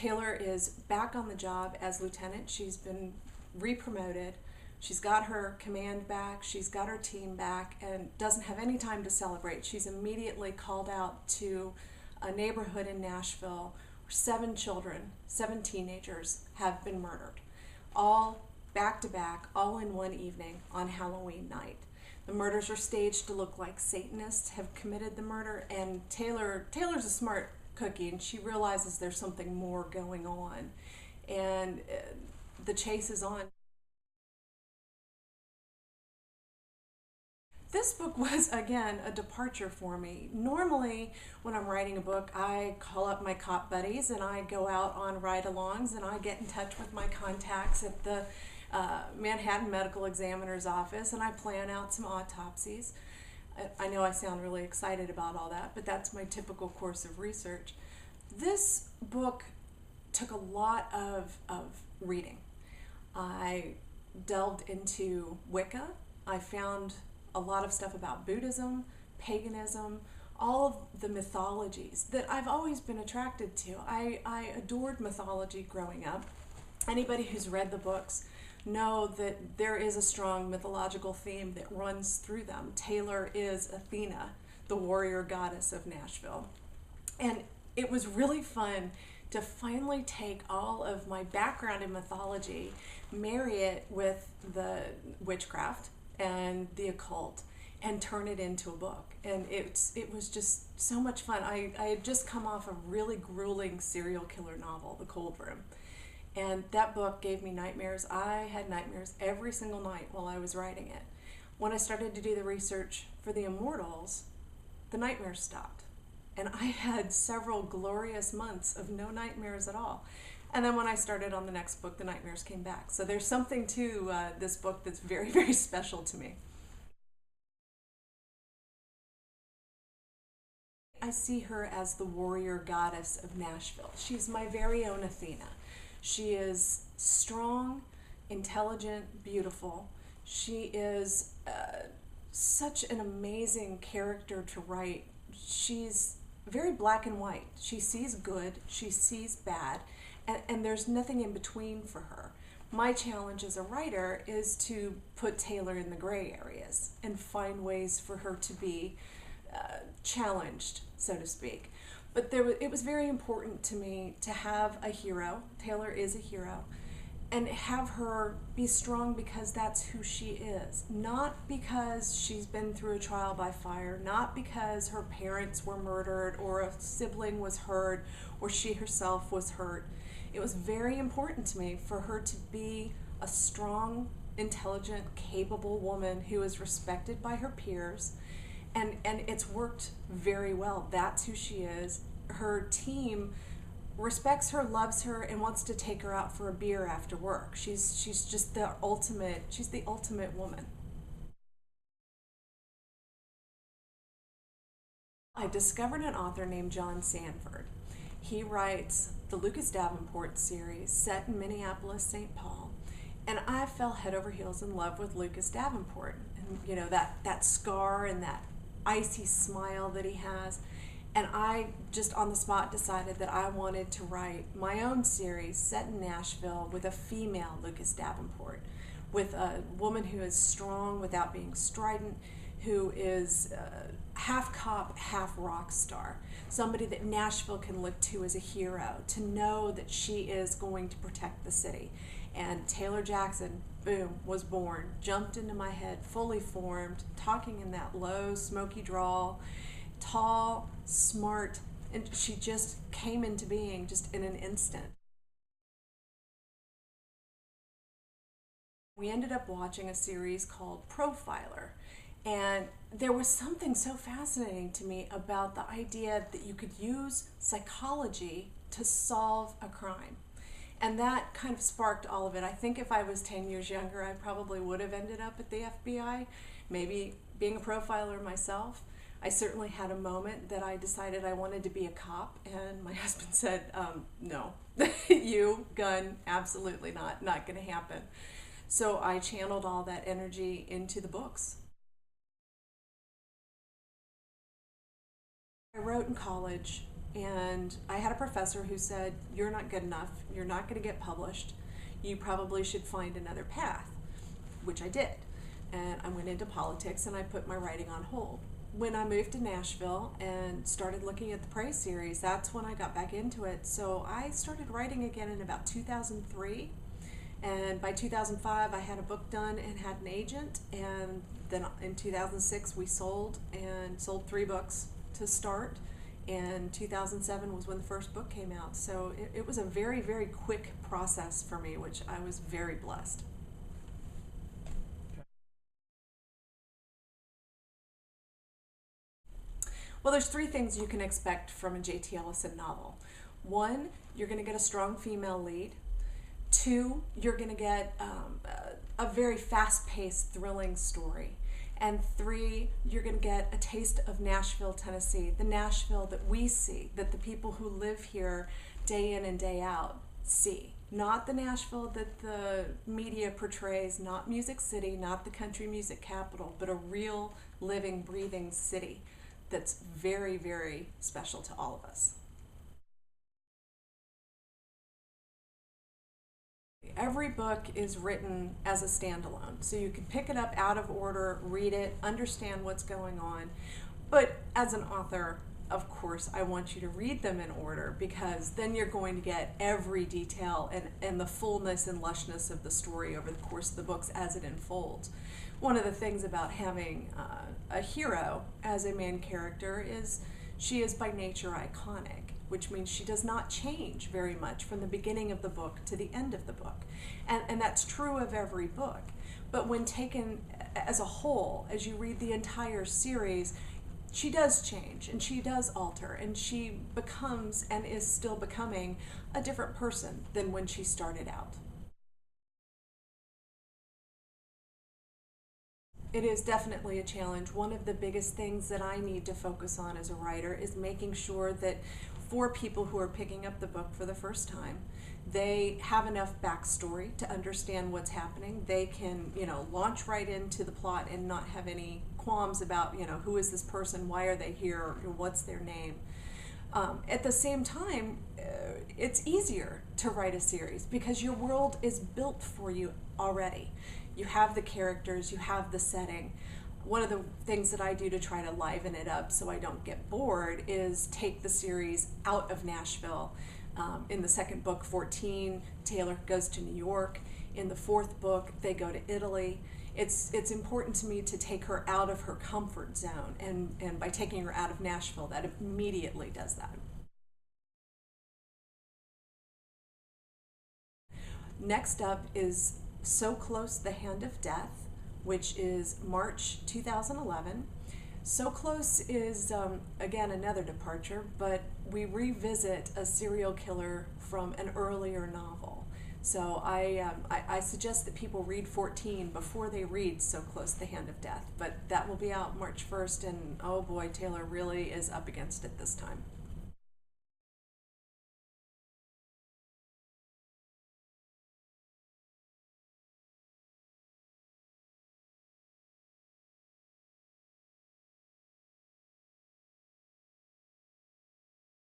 Taylor is back on the job as lieutenant. She's been re-promoted. She's got her command back, she's got her team back, and doesn't have any time to celebrate. She's immediately called out to a neighborhood in Nashville where 7 children, 7 teenagers have been murdered, all back to back, all in one evening on Halloween night. The murders are staged to look like Satanists have committed the murder, and Taylor's a smart cookie, and she realizes there's something more going on, and the chase is on. This book was, again, a departure for me. Normally, when I'm writing a book, I call up my cop buddies and I go out on ride-alongs and I get in touch with my contacts at the Manhattan Medical Examiner's office and I plan out some autopsies. I know I sound really excited about all that, but that's my typical course of research. This book took a lot of reading. I delved into Wicca. I found a lot of stuff about Buddhism, paganism, all of the mythologies that I've always been attracted to. I adored mythology growing up. Anybody who's read the books know that there is a strong mythological theme that runs through them. Taylor is Athena, the warrior goddess of Nashville. And it was really fun to finally take all of my background in mythology, marry it with the witchcraft and the occult, and turn it into a book. And it was just so much fun. I had just come off a really grueling serial killer novel, The Cold Room, and that book gave me nightmares. I had nightmares every single night while I was writing it. When I started to do the research for the Immortals, the nightmares stopped, and I had several glorious months of no nightmares at all. And then when I started on the next book, the nightmares came back. So there's something to this book that's very, very special to me. I see her as the warrior goddess of Nashville. She's my very own Athena. She is strong, intelligent, beautiful. She is such an amazing character to write. She's very black and white. She sees good, she sees bad, and there's nothing in between for her. My challenge as a writer is to put Taylor in the gray areas and find ways for her to be challenged, so to speak. But it was very important to me to have a hero. Taylor is a hero. And have her be strong because that's who she is. Not because she's been through a trial by fire, not because her parents were murdered or a sibling was hurt or she herself was hurt. It was very important to me for her to be a strong, intelligent, capable woman who is respected by her peers. And it's worked very well. That's who she is. Her team respects her, loves her, and wants to take her out for a beer after work. She's just the ultimate woman. I discovered an author named John Sanford. He writes the Lucas Davenport series set in Minneapolis, St. Paul, and I fell head over heels in love with Lucas Davenport. And you know, that scar and that icy smile that he has. And I just on the spot decided that I wanted to write my own series set in Nashville with a female Lucas Davenport, with a woman who is strong without being strident, who is half cop, half rock star, somebody that Nashville can look to as a hero, to know that she is going to protect the city. And Taylor Jackson, boom, was born, jumped into my head, fully formed, talking in that low, smoky drawl, tall, smart, and she just came into being just in an instant. We ended up watching a series called Profiler, and there was something so fascinating to me about the idea that you could use psychology to solve a crime. And that kind of sparked all of it. I think if I was 10 years younger, I probably would have ended up at the FBI, maybe being a profiler myself. I certainly had a moment that I decided I wanted to be a cop, and my husband said, no, you, gun, absolutely not going to happen. So I channeled all that energy into the books. I wrote in college And I had a professor who said, "You're not good enough, you're not going to get published, you probably should find another path," which I did. And I went into politics and I put my writing on hold. When I moved to Nashville and started looking at the Prey series, that's when I got back into it. So I started writing again in about 2003. And by 2005, I had a book done and had an agent. And then in 2006, we sold 3 books to start. And 2007 was when the first book came out. So it was a very, very quick process for me, which I was very blessed. Well, there's 3 things you can expect from a J.T. Ellison novel. 1, you're going to get a strong female lead. 2, you're going to get a very fast-paced, thrilling story. And 3, you're going to get a taste of Nashville, Tennessee, the Nashville that we see, that the people who live here day in and day out see. Not the Nashville that the media portrays, not Music City, not the country music capital, but a real, living, breathing city that's very, very special to all of us. Every book is written as a standalone, so you can pick it up out of order, read it, understand what's going on. But as an author, of course, I want you to read them in order, because then you're going to get every detail and the fullness and lushness of the story over the course of the books as it unfolds. One of the things about having a hero as a main character is she is by nature iconic, which means she does not change very much from the beginning of the book to the end of the book. And that's true of every book. But when taken as a whole, as you read the entire series, she does change and she does alter, and she becomes and is still becoming a different person than when she started out. It is definitely a challenge. One of the biggest things that I need to focus on as a writer is making sure that for people who are picking up the book for the first time, they have enough backstory to understand what's happening. They can, launch right into the plot and not have any qualms about, who is this person, why are they here, or what's their name. At the same time, it's easier to write a series because your world is built for you already. You have the characters, you have the setting. One of the things that I do to try to liven it up so I don't get bored is take the series out of Nashville. In the second book, 14, Taylor goes to New York. In the 4th book, they go to Italy. It's important to me to take her out of her comfort zone, and by taking her out of Nashville, that immediately does that. Next up is So Close, the Hand of Death, which is March 2011. So Close is, again, another departure, but we revisit a serial killer from an earlier novel. So I suggest that people read 14 before they read So Close, the Hand of Death, but that will be out March 1st, and oh boy, Taylor really is up against it this time.